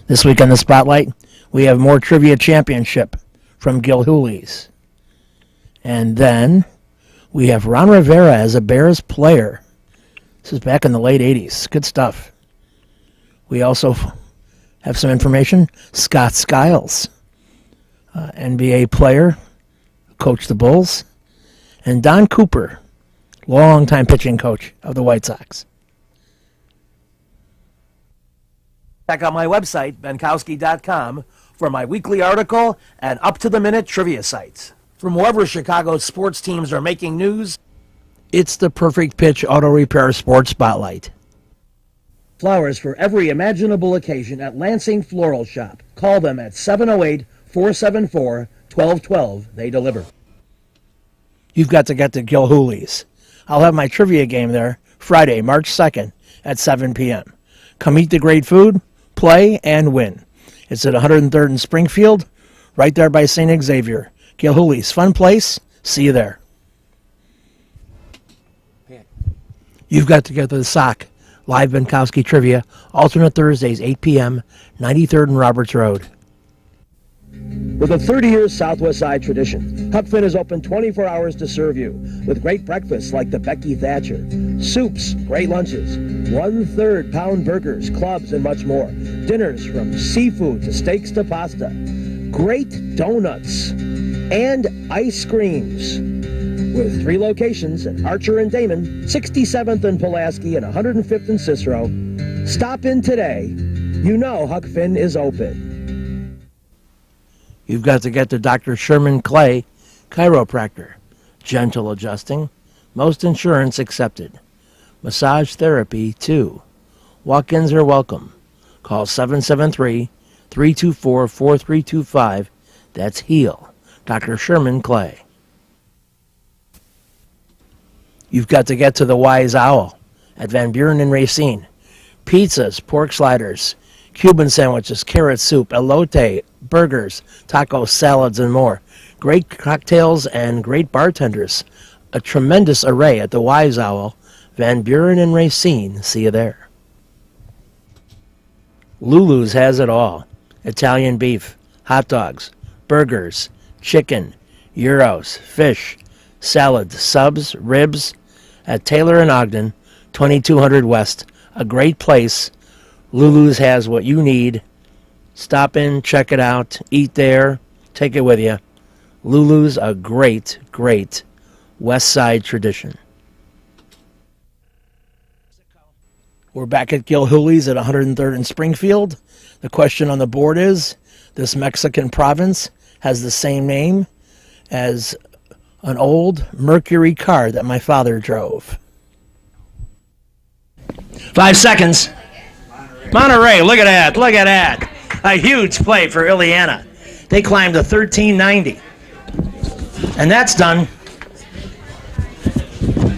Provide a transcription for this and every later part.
This week on the Spotlight, we have more Trivia Championship from Gilhooly's. And then we have Ron Rivera as a Bears player. This is back in the late 80s. Good stuff. We also have some information. Scott Skiles, NBA player, coached the Bulls. And Don Cooper, longtime pitching coach of the White Sox. Check out my website, benkowski.com, for my weekly article and up-to-the-minute trivia sites. From wherever Chicago's sports teams are making news, it's the Perfect Pitch Auto Repair Sports Spotlight. Flowers for every imaginable occasion at Lansing Floral Shop. Call them at 708-474-1212. They deliver. You've got to get to Gilhooly's. I'll have my trivia game there Friday, March 2nd at 7 p.m. Come eat the great food, play, and win. It's at 103rd and Springfield, right there by St. Xavier. Gilhooly's, fun place. See you there. You've got to get to the SOC. Live Benkowski Trivia, alternate Thursdays, 8 p.m., 93rd and Roberts Road. With a 30-year Southwest Side tradition, Huck Finn is open 24 hours to serve you with great breakfasts like the Becky Thatcher, soups, great lunches, 1/3 pound burgers, clubs, and much more. Dinners from seafood to steaks to pasta, great donuts, and ice creams. With 3 locations at Archer and Damon, 67th and Pulaski, and 105th and Cicero. Stop in today. You know Huck Finn is open. You've got to get to Dr. Sherman Clay, chiropractor. Gentle adjusting. Most insurance accepted. Massage therapy, too. Walk-ins are welcome. Call 773-324-4325. That's HEAL. Dr. Sherman Clay. You've got to get to the Wise Owl at Van Buren and Racine. Pizzas, pork sliders, Cuban sandwiches, carrot soup, elote, burgers, tacos, salads, and more. Great cocktails and great bartenders. A tremendous array at the Wise Owl, Van Buren and Racine. See you there. Lulu's has it all. Italian beef, hot dogs, burgers, chicken, gyros, fish, salads, subs, ribs, at Taylor and Ogden, 2200 West. A great place. Lulu's has what you need. Stop in, check it out, eat there, take it with you. Lulu's, a great, great West Side tradition. We're back at Gilhooly's at 103rd and Springfield. The question on the board is, this Mexican province has the same name as an old Mercury car that my father drove. 5 seconds. Monterey, look at that, look at that. A huge play for Ileana. They climbed to 1390. And that's done.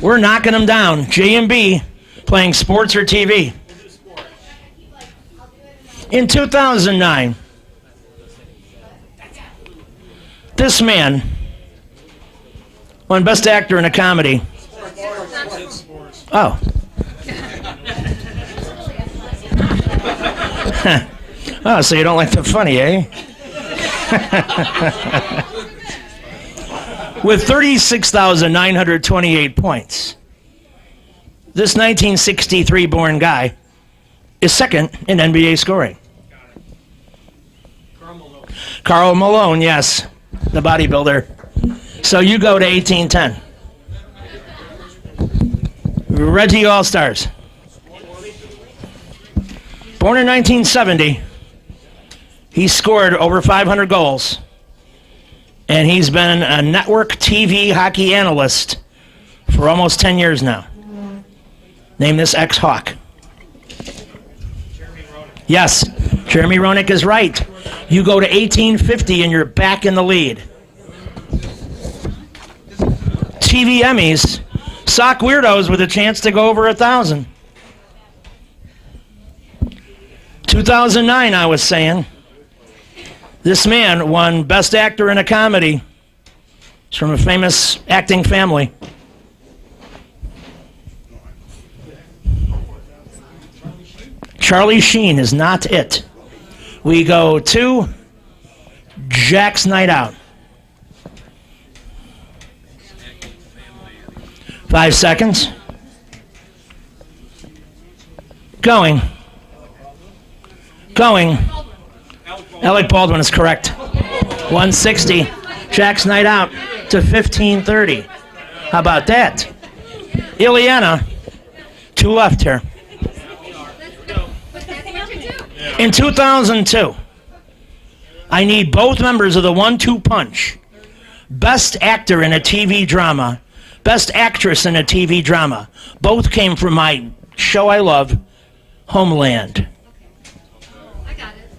We're knocking them down. J&B playing sports or TV. In 2009, this man won Best Actor in a Comedy. Oh. Oh, so you don't like the funny, eh? With 36,928 points, this 1963-born guy is second in NBA scoring. Karl Malone, yes, the bodybuilder. So you go to 1810. Reggie All-Stars. Born in 1970, he scored over 500 goals, and he's been a network TV hockey analyst for almost 10 years now. Name this ex-Hawk. Yes, Jeremy Roenick is right. You go to 1850 and you're back in the lead. TV Emmys, sock weirdos with a chance to go over 1,000. 2009, I was saying. This man won Best Actor in a Comedy. He's from a famous acting family. Charlie Sheen is not it. We go to Jack's Night Out. 5 seconds. Going. Alec Baldwin is correct. 160. Jack's Night Out to 1530. How about that? Ileana, 2 left here. In 2002, I need both members of the 1-2 punch. Best actor in a TV drama, best actress in a TV drama. Both came from my show I love, Homeland. I got it.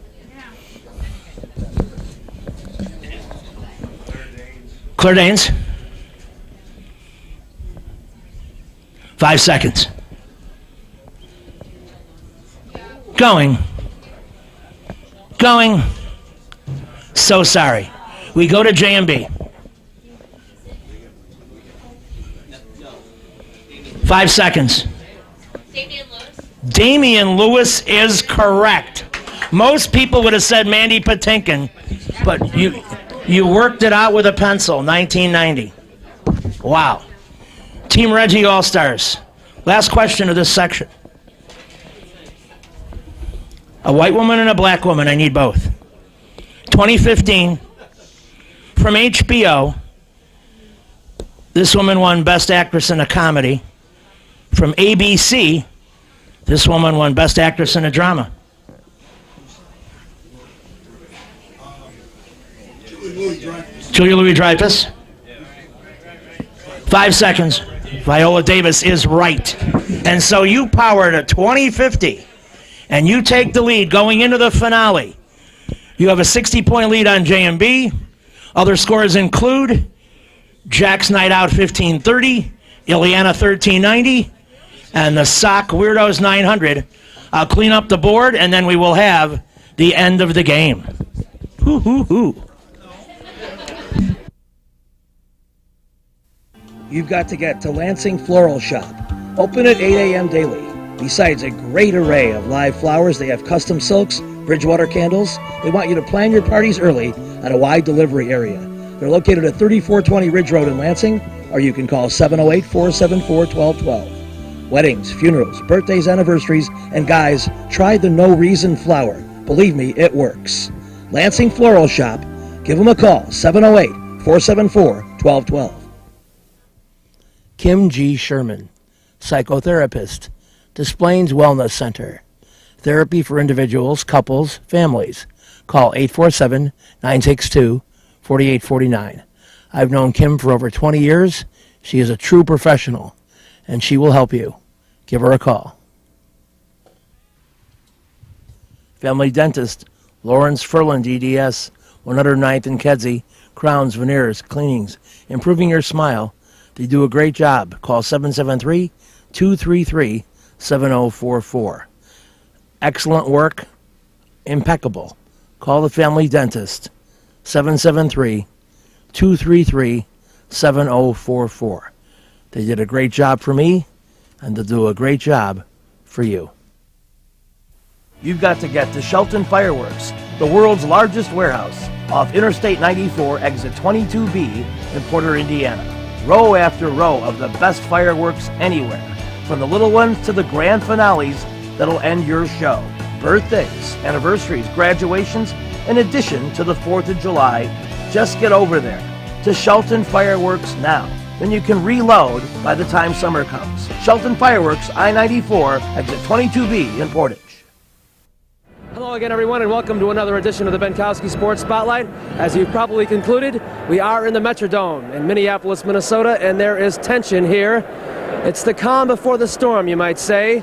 Claire Danes. 5 seconds. Going. So sorry. We go to J&B. 5 seconds. Damian Lewis is correct. Most people would have said Mandy Patinkin, but you worked it out with a pencil. 1990. Wow. Team Reggie All-Stars. Last question of this section. A white woman and a black woman. I need both. 2015, from HBO, this woman won Best Actress in a Comedy. From ABC, this woman won Best Actress in a Drama. Julia Louis-Dreyfus. 5 seconds. Viola Davis is right. And so you power to 2050, and you take the lead going into the finale. You have a 60-point lead on J&B. Other scores include Jack's Night Out 1530, Ileana 1390, and the Sock Weirdos 900. I'll clean up the board, and then we will have the end of the game. Hoo, hoo, hoo. You've got to get to Lansing Floral Shop. Open at 8 a.m. daily. Besides a great array of live flowers, they have custom silks, Bridgewater candles. They want you to plan your parties early at a wide delivery area. They're located at 3420 Ridge Road in Lansing, or you can call 708-474-1212. Weddings, funerals, birthdays, anniversaries, and guys, try the No Reason flower. Believe me, it works. Lansing Floral Shop. Give them a call, 708-474-1212. Kim G. Sherman, psychotherapist, Des Plaines Wellness Center. Therapy for individuals, couples, families. Call 847-962-4849. I've known Kim for over 20 years. She is a true professional, and she will help you. Give her a call. Family Dentist, Lawrence Furlan, DDS, 109th and Kedzie. Crowns, veneers, cleanings, improving your smile. They do a great job. Call 773-233-7044. Excellent work. Impeccable. Call the Family Dentist. 773-233-7044. They did a great job for me, and they'll do a great job for you. You've got to get to Shelton Fireworks, the world's largest warehouse, off Interstate 94, exit 22B in Porter, Indiana. Row after row of the best fireworks anywhere, from the little ones to the grand finales that'll end your show. Birthdays, anniversaries, graduations, in addition to the 4th of July. Just get over there to Shelton Fireworks now. Then you can reload by the time summer comes. Shelton Fireworks, I-94, exit 22B in Portage. Hello again, everyone, and welcome to another edition of the Benkowski Sports Spotlight. As you've probably concluded, we are in the Metrodome in Minneapolis, Minnesota, and there is tension here. It's the calm before the storm, you might say.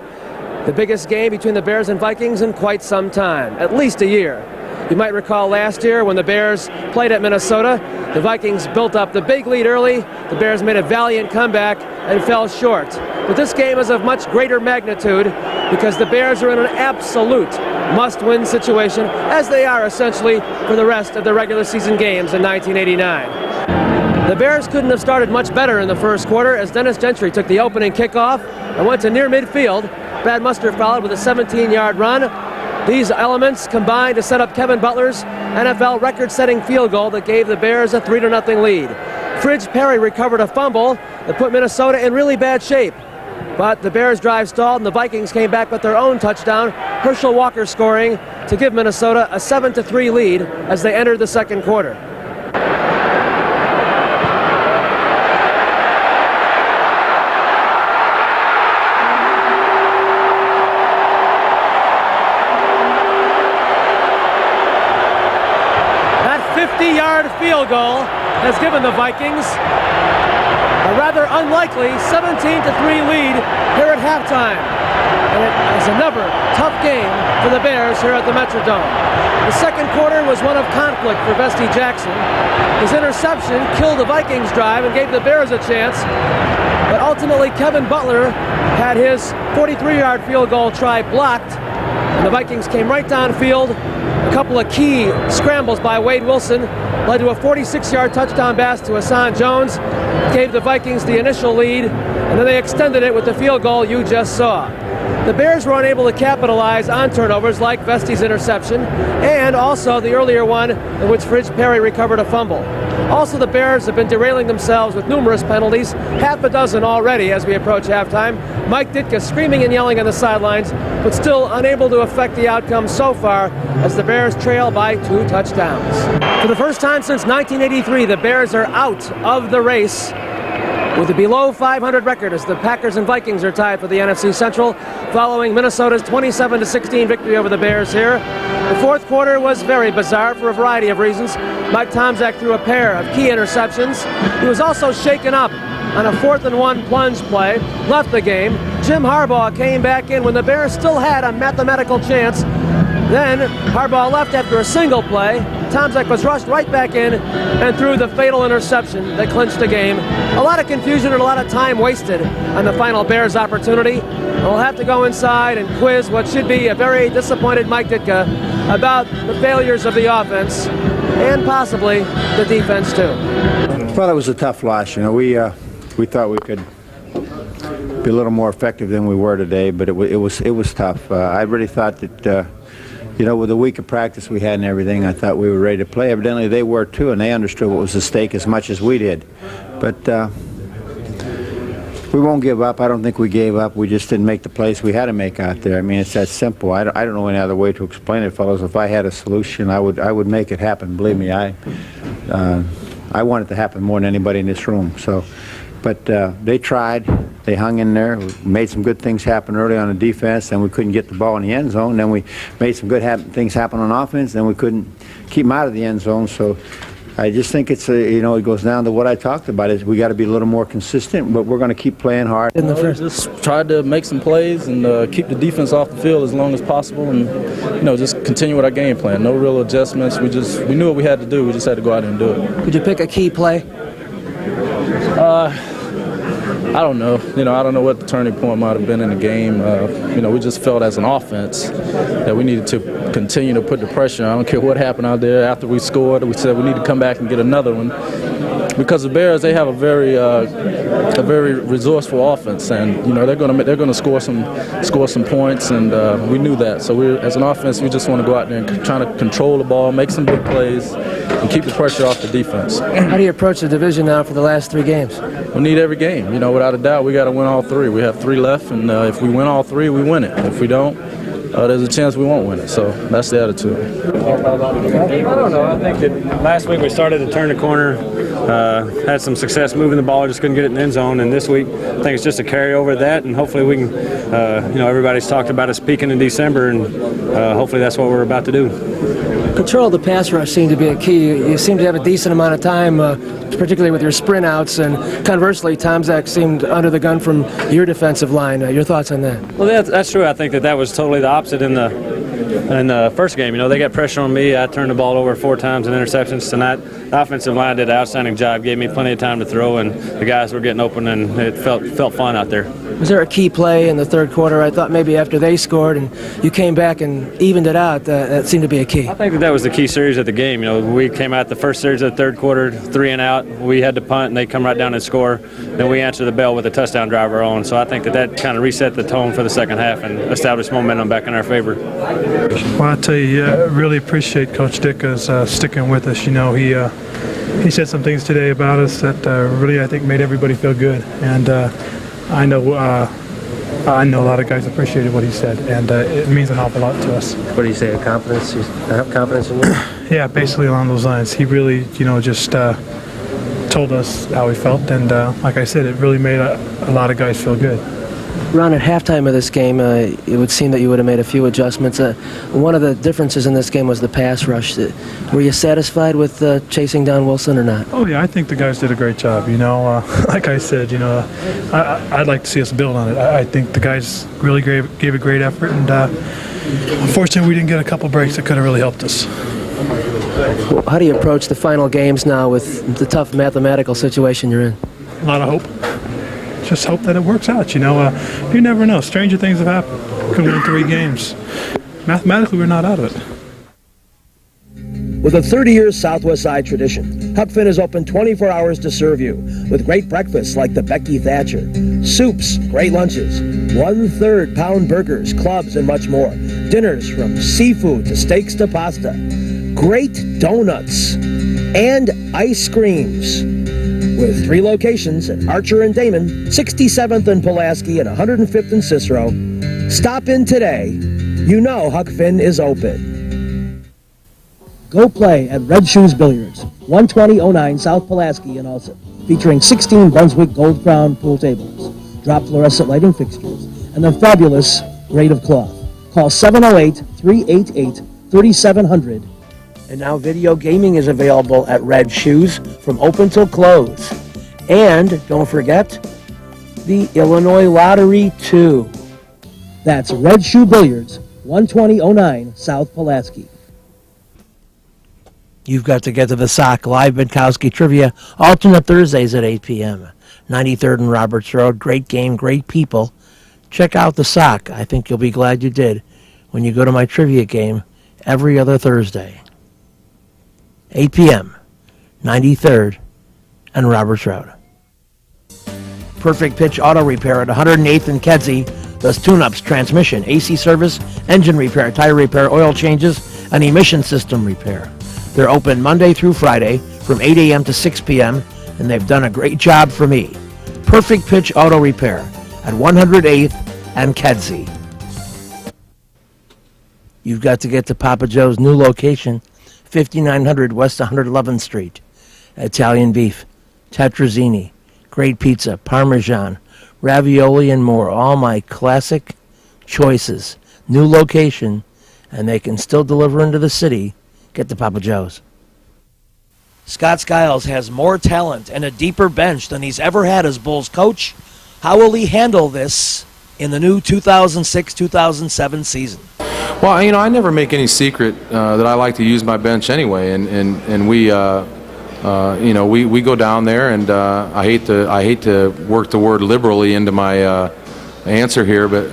The biggest game between the Bears and Vikings in quite some time, at least a year. You might recall last year when the Bears played at Minnesota, the Vikings built up the big lead early, the Bears made a valiant comeback and fell short. But this game is of much greater magnitude because the Bears are in an absolute must-win situation, as they are essentially for the rest of the regular season games in 1989. The Bears couldn't have started much better in the first quarter as Dennis Gentry took the opening kickoff and went to near midfield. Brad Muster followed with a 17-yard run. These elements combined to set up Kevin Butler's NFL record-setting field goal that gave the Bears a 3-0 lead. Fridge Perry recovered a fumble that put Minnesota in really bad shape. But the Bears' drive stalled and the Vikings came back with their own touchdown, Herschel Walker scoring to give Minnesota a 7-3 lead as they entered the second quarter. That 50-yard field goal has given the Vikings a rather unlikely 17-3 lead here at halftime. And it is another tough game for the Bears here at the Metrodome. The second quarter was one of conflict for Vesty Jackson. His interception killed the Vikings drive and gave the Bears a chance. But ultimately, Kevin Butler had his 43-yard field goal try blocked. And the Vikings came right downfield. A couple of key scrambles by Wade Wilson led to a 46-yard touchdown pass to Hassan Jones. Gave the Vikings the initial lead, and then they extended it with the field goal you just saw. The Bears were unable to capitalize on turnovers like Vesty's interception, and also the earlier one in which Fridge Perry recovered a fumble. Also, the Bears have been derailing themselves with numerous penalties, half a dozen already as we approach halftime. Mike Ditka screaming and yelling on the sidelines, but still unable to affect the outcome so far as the Bears trail by 2 touchdowns. For the first time since 1983, the Bears are out of the race with a below 500 record as the Packers and Vikings are tied for the NFC Central following Minnesota's 27-16 victory over the Bears here. The fourth quarter was very bizarre for a variety of reasons. Mike Tomczak threw a pair of key interceptions. He was also shaken up on a 4th-and-1 plunge play, left the game. Jim Harbaugh came back in when the Bears still had a mathematical chance. Then Harbaugh left after a single play. Tomczak was rushed right back in and threw the fatal interception that clinched the game. A lot of confusion and a lot of time wasted on the final Bears opportunity. We'll have to go inside and quiz what should be a very disappointed Mike Ditka about the failures of the offense and possibly the defense too. Well, it was a tough loss. You know, we thought we could be a little more effective than we were today, but it was tough. I really thought that. You know, with the week of practice we had and everything, I thought we were ready to play. Evidently, they were too, and they understood what was at stake as much as we did. But we won't give up. I don't think we gave up. We just didn't make the plays we had to make out there. I mean, it's that simple. I don't know any other way to explain it, fellows. If I had a solution, I would make it happen. Believe me, I want it to happen more than anybody in this room. So, but they tried. They hung in there. We made some good things happen early on the defense, and we couldn't get the ball in the end zone. Then we made some good things happen on offense, then we couldn't keep them out of the end zone. So I just think it's you know, it goes down to what I talked about. Is we got to be a little more consistent, but we're going to keep playing hard. We just tried to make some plays and keep the defense off the field as long as possible, and you know, just continue with our game plan. No real adjustments. We knew what we had to do. We just had to go out there and do it. Could you pick a key play? I don't know. You know, I don't know what the turning point might have been in the game. You know, we just felt as an offense that we needed to continue to put the pressure on. I don't care what happened out there. After we scored, we said we need to come back and get another one. Because the Bears, they have a very resourceful offense, and you know they're going to score some points, and we knew that. So as an offense, we just want to go out there and try to control the ball, make some big plays, and keep the pressure off the defense. How do you approach the division now for the last 3 games? We need every game. You know, without a doubt, we got to win all 3. We have 3 left, and if we win all 3, we win it. If we don't, there's a chance we won't win it. So that's the attitude. I don't know. I think that last week we started to turn the corner, had some success moving the ball, just couldn't get it in the end zone. And this week, I think it's just a carryover of that, and hopefully we can, you know, everybody's talked about us peaking in December, and hopefully that's what we're about to do. Control of the pass rush seemed to be a key. You seem to have a decent amount of time, particularly with your sprint outs, and conversely, Tomczak seemed under the gun from your defensive line. Your thoughts on that? Well, that's true. I think that was totally the opposite in the first game. You know, they got pressure on me. I turned the ball over 4 times in interceptions tonight. The offensive line did an outstanding job, gave me plenty of time to throw, and the guys were getting open, and it felt fun out there. Was there a key play in the third quarter? I thought maybe after they scored and you came back and evened it out, that seemed to be a key. I think that was the key series of the game. You know, we came out the first series of the third quarter, 3 and out. We had to punt, and they come right down and score. Then we answered the bell with a touchdown drive of our own. So I think that kind of reset the tone for the second half and established momentum back in our favor. Well, I tell you, I really appreciate Coach Dicka's sticking with us. You know, he said some things today about us that really, I think, made everybody feel good. And I know a lot of guys appreciated what he said, and it means an awful lot to us. What do you say? Confidence? You have confidence in you? Yeah, basically along those lines. He really, just told us how he felt, and like I said, it really made a lot of guys feel good. Ron, at halftime of this game, it would seem that you would have made a few adjustments. One of the differences in this game was the pass rush. Were you satisfied with chasing down Wilson or not? Oh, yeah, I think the guys did a great job. Like I said, I'd like to see us build on it. I think the guys really gave a great effort, and unfortunately we didn't get a couple breaks that could have really helped us. Well, how do you approach the final games now with the tough mathematical situation you're in? A lot of hope. Just hope that it works out. You never know. Stranger things have happened. Could win 3 games. Mathematically, we're not out of it. With a 30-year Southwest Side tradition, Huck Finn is open 24 hours to serve you with great breakfasts like the Becky Thatcher, soups, great lunches, 1/3 pound burgers, clubs, and much more. Dinners from seafood to steaks to pasta, great donuts, and ice creams. With 3 locations at Archer and Damon, 67th and Pulaski, and 105th and Cicero. Stop in today. You know Huck Finn is open. Go play at Red Shoes Billiards, 12009 South Pulaski in Alsip, featuring 16 Brunswick Gold Crown pool tables, drop fluorescent lighting fixtures, and the fabulous grade of cloth. Call 708-388-3700. And now video gaming is available at Red Shoes from open till close. And don't forget, the Illinois Lottery, too. That's Red Shoe Billiards, 12009 South Pulaski. You've got to get to the Sock Live Benkowski Trivia, alternate Thursdays at 8 p.m. 93rd and Roberts Road. Great game, great people. Check out the Sock. I think you'll be glad you did when you go to my trivia game every other Thursday. 8 p.m., 93rd and Roberts Road. Perfect Pitch Auto Repair at 108th and Kedzie does tune-ups, transmission, AC service, engine repair, tire repair, oil changes, and emission system repair. They're open Monday through Friday from 8 a.m. to 6 p.m., and they've done a great job for me. Perfect Pitch Auto Repair at 108th and Kedzie. You've got to get to Papa Joe's new location, 5900 West 111th Street. Italian beef, tetrazzini, great pizza, parmesan, ravioli, and more. All my classic choices. New location, and they can still deliver into the city. Get to Papa Joe's. Scott Skiles has more talent and a deeper bench than he's ever had as Bulls coach. How will he handle this in the new 2006-2007 season? Well, I never make any secret that I like to use my bench anyway, and we go down there, and I hate to work the word liberally into my answer here, but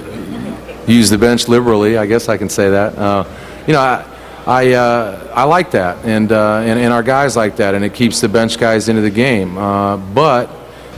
use the bench liberally. I guess I can say that. I like that, and our guys like that, and it keeps the bench guys into the game. But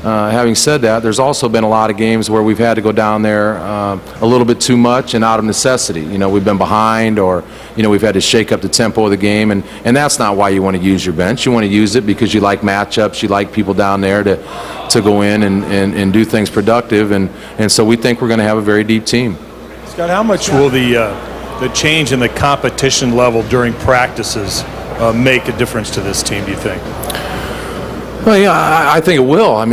having said that, there's also been a lot of games where we've had to go down there a little bit too much and out of necessity. We've been behind, or we've had to shake up the tempo of the game, and that's not why you want to use your bench. You want to use it because you like matchups, you like people down there to go in and do things productive, and so we think we're going to have a very deep team. Scott, how much will the change in the competition level during practices make a difference to this team, do you think? Well, yeah, I think it will. I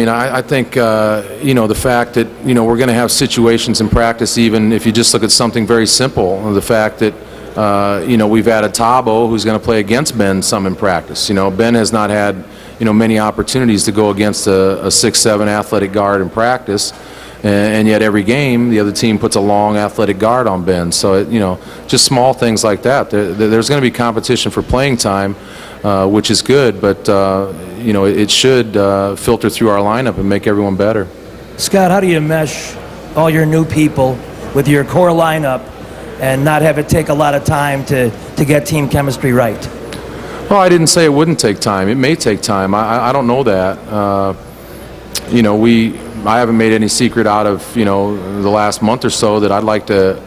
think, the fact that, we're going to have situations in practice, even if you just look at something very simple, the fact that, we've added Tabo, who's going to play against Ben some in practice. Ben has not had, many opportunities to go against a 6'7" athletic guard in practice, and yet every game the other team puts a long athletic guard on Ben. So, just small things like that. There's going to be competition for playing time, which is good, but it should filter through our lineup and make everyone better. Scott, how do you mesh all your new people with your core lineup and not have it take a lot of time to get team chemistry right? Well, I didn't say it wouldn't take time. It may take time. I don't know that. I haven't made any secret out of the last month or so that I'd like to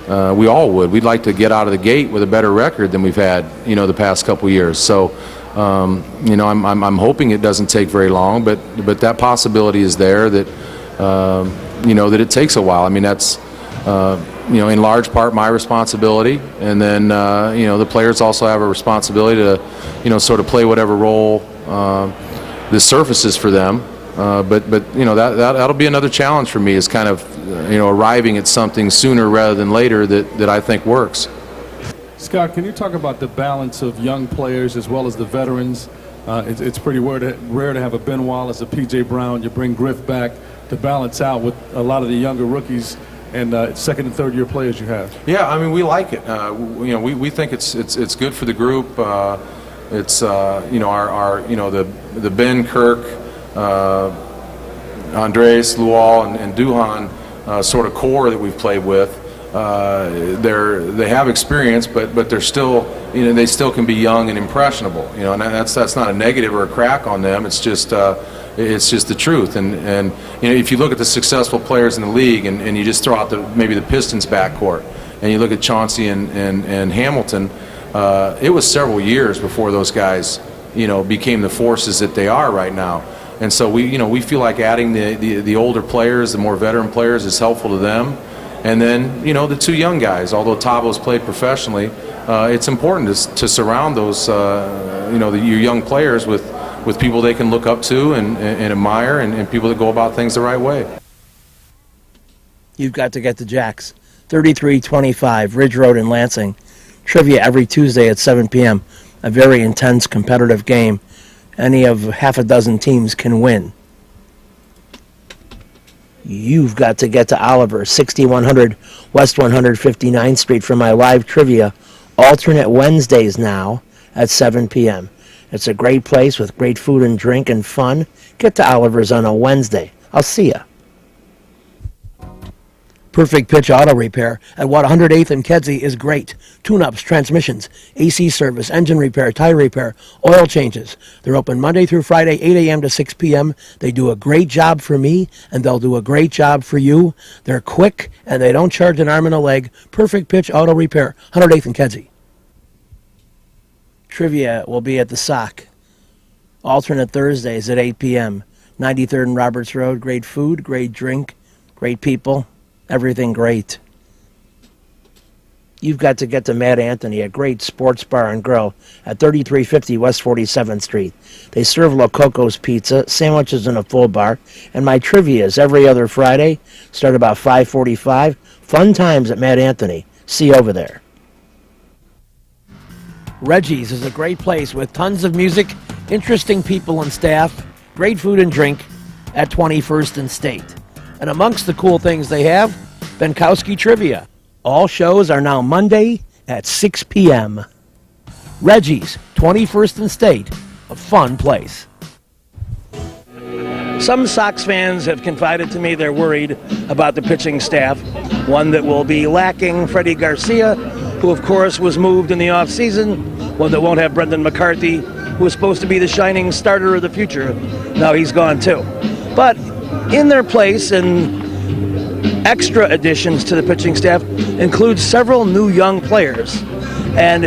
We all would. We'd like to get out of the gate with a better record than we've had, the past couple years. So, I'm hoping it doesn't take very long, but that possibility is there that, that it takes a while. I mean, that's, in large part my responsibility, and then, the players also have a responsibility to, sort of play whatever role this surfaces for them. But that'll be another challenge for me, is kind of, arriving at something sooner rather than later that I think works. Scott, can you talk about the balance of young players as well as the veterans? It's pretty rare to have a Ben Wallace, a P.J. Brown. You bring Griff back to balance out with a lot of the younger rookies and second and third year players you have. Yeah, I mean, we like it. We think it's good for the group. It's the Ben, Kirk, Andres, Luol, and Duhan sort of core that we've played with. They have experience, but they're still, they still can be young and impressionable. And that's not a negative or a crack on them. It's just the truth. And if you look at the successful players in the league, and you just throw out maybe the Pistons backcourt, and you look at Chauncey and Hamilton, it was several years before those guys, became the forces that they are right now. And so we feel like adding the older players, the more veteran players, is helpful to them. And then, the two young guys, although Tabo's played professionally, it's important to surround those, your young players with people they can look up to and admire, and people that go about things the right way. You've got to get the Jacks. 3325 Ridge Road in Lansing. Trivia every Tuesday at 7 p.m. A very intense competitive game. Any of half a dozen teams can win. You've got to get to Oliver, 6100 West 159th Street for my live trivia, alternate Wednesdays now at 7 p.m. It's a great place with great food and drink and fun. Get to Oliver's on a Wednesday. I'll see ya. Perfect Pitch Auto Repair at 108th and Kedzie is great. Tune-ups, transmissions, AC service, engine repair, tire repair, oil changes. They're open Monday through Friday, 8 a.m. to 6 p.m. They do a great job for me, and they'll do a great job for you. They're quick, and they don't charge an arm and a leg. Perfect Pitch Auto Repair, 108th and Kedzie. Trivia will be at the Sock. Alternate Thursdays at 8 p.m. 93rd and Roberts Road. Great food, great drink, great people. Everything great. You've got to get to Mad Anthony, a great sports bar and grill at 3350 West 47th Street. They serve Lococo's pizza, sandwiches, and a full bar. And my trivia is every other Friday, start about 5:45. Fun times at Mad Anthony. See you over there. Reggie's is a great place with tons of music, interesting people and staff, great food and drink at 21st and State. And amongst the cool things they have, Benkowski Trivia. All shows are now Monday at 6 p.m. Reggie's, 21st and State, a fun place. Some Sox fans have confided to me they're worried about the pitching staff. One that will be lacking Freddie Garcia, who of course was moved in the offseason. One that won't have Brendan McCarthy, who was supposed to be the shining starter of the future. Now he's gone too. But in their place, and extra additions to the pitching staff include several new young players. And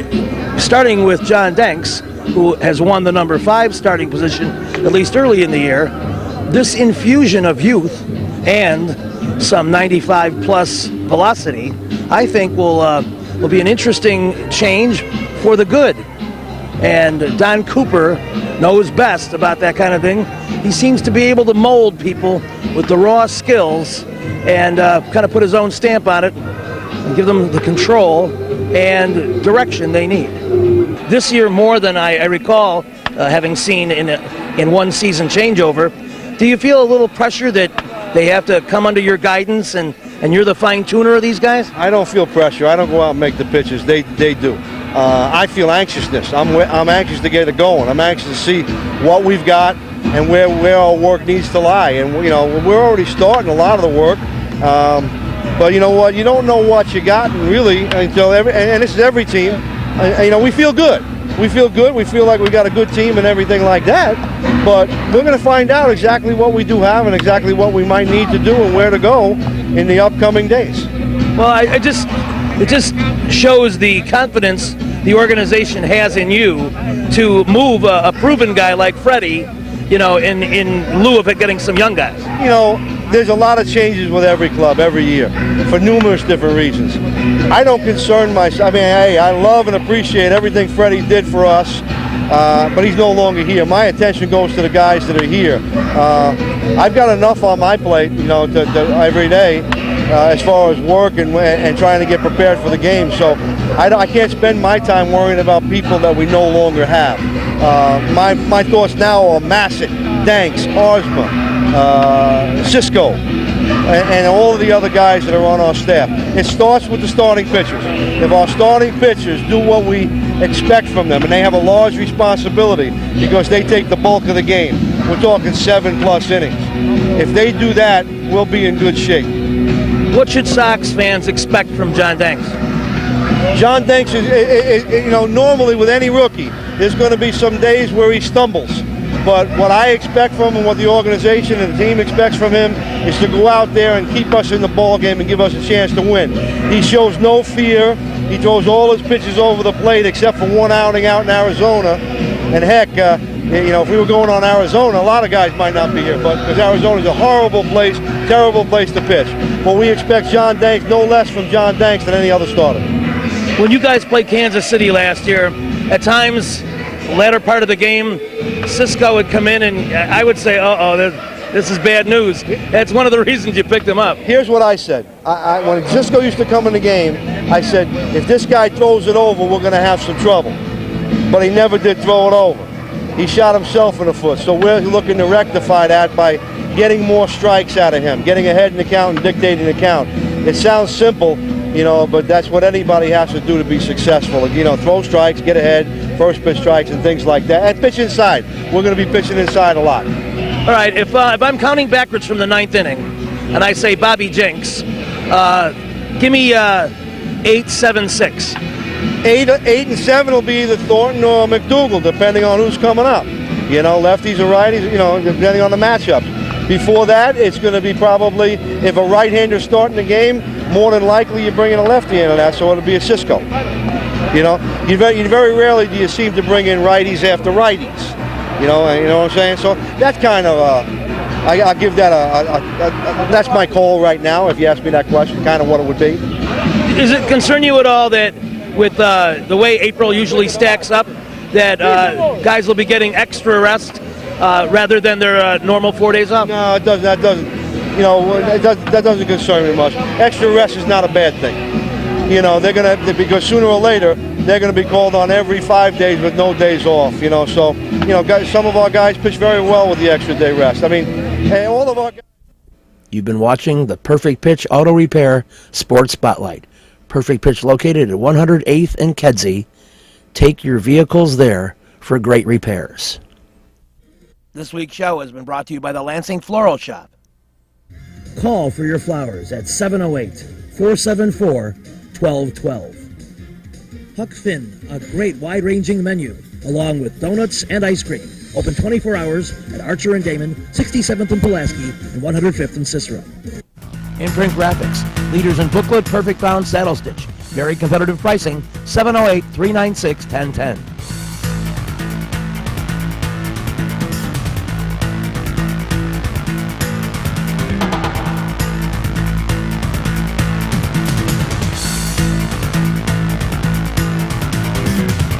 starting with John Danks, who has won the number 5 starting position, at least early in the year, this infusion of youth and some 95-plus velocity, I think will be an interesting change for the good. And Don Cooper knows best about that kind of thing. He seems to be able to mold people with the raw skills and kind of put his own stamp on it and give them the control and direction they need. This year, more than I recall having seen in one season changeover, do you feel a little pressure that they have to come under your guidance and you're the fine-tuner of these guys? I don't feel pressure. I don't go out and make the pitches. They do. I feel anxiousness. I'm anxious to get it going. I'm anxious to see what we've got and where our work needs to lie. And we're already starting a lot of the work. But you know what? You don't know what you got really until and this is every team. We feel good. We feel good. We feel like we got a good team and everything like that. But we're going to find out exactly what we do have and exactly what we might need to do and where to go in the upcoming days. Well, I just it just shows the confidence the organization has in you to move a proven guy like Freddie, you know, in lieu of it getting some young guys. You know, there's a lot of changes with every club every year for numerous different reasons. I don't concern myself. I mean, hey, I love and appreciate everything Freddie did for us, but he's no longer here. My attention goes to the guys that are here. I've got enough on my plate, you know, every day as far as work and trying to get prepared for the game. So I can't spend my time worrying about people that we no longer have. My thoughts now are Massett, Danks, Arsma, Cisco, and all of the other guys that are on our staff. It starts with the starting pitchers. If our starting pitchers do what we expect from them, and they have a large responsibility because they take the bulk of the game, we're talking 7+ innings. If they do that, we'll be in good shape. What should Sox fans expect from John Danks? John Danks is, you know, normally with any rookie, there's going to be some days where he stumbles. But what I expect from him, what the organization and the team expects from him, is to go out there and keep us in the ball game and give us a chance to win. He shows no fear. He throws all his pitches over the plate except for one outing out in Arizona. And heck, you know, if we were going on Arizona, a lot of guys might not be here, but because Arizona's a horrible place, terrible place to pitch. But we expect John Danks no less from John Danks than any other starter. When you guys played Kansas City last year, at times, latter part of the game, Cisco would come in and I would say, this is bad news. That's one of the reasons you picked him up. Here's what I said. When Cisco used to come in the game, I said, if this guy throws it over, we're going to have some trouble. But he never did throw it over. He shot himself in the foot. So we're looking to rectify that by getting more strikes out of him, getting ahead in the count and dictating the count. It sounds simple, you know, but that's what anybody has to do to be successful. You know, throw strikes, get ahead, first pitch strikes and things like that. And pitch inside. We're going to be pitching inside a lot. All right, if I'm counting backwards from the 9th inning, and I say Bobby Jenks, give me 8, 7, 6. 8 and 7 will be either Thornton or McDougal, depending on who's coming up. You know, lefties or righties, you know, depending on the matchups. Before that, it's going to be probably, if a right-hander starting the game, more than likely you're bringing a lefty into that, so it'll be a Cisco. You know, you very rarely do you seem to bring in righties after righties. You know what I'm saying? So that's kind of, I'll give that that's my call right now, if you ask me that question, kind of what it would be. Does it concern you at all that with the way April usually stacks up, that guys will be getting extra rest rather than their normal 4 days off? No, it doesn't. That doesn't. You know, that doesn't concern me much. Extra rest is not a bad thing. You know, they're gonna, because sooner or later they're gonna be called on every 5 days with no days off. You know, so you know, guys, some of our guys pitch very well with the extra day rest. I mean, all of our guys. You've been watching the Perfect Pitch Auto Repair Sports Spotlight. Perfect Pitch located at 108th and Kedzie. Take your vehicles there for great repairs. This week's show has been brought to you by the Lansing Floral Shop. Call for your flowers at 708-474-1212. Huck Finn, a great wide-ranging menu, along with donuts and ice cream. Open 24 hours at Archer and Damon, 67th and Pulaski, and 105th and Cicero. Imprint Graphics, leaders in booklet, perfect bound saddle stitch. Very competitive pricing, 708-396-1010.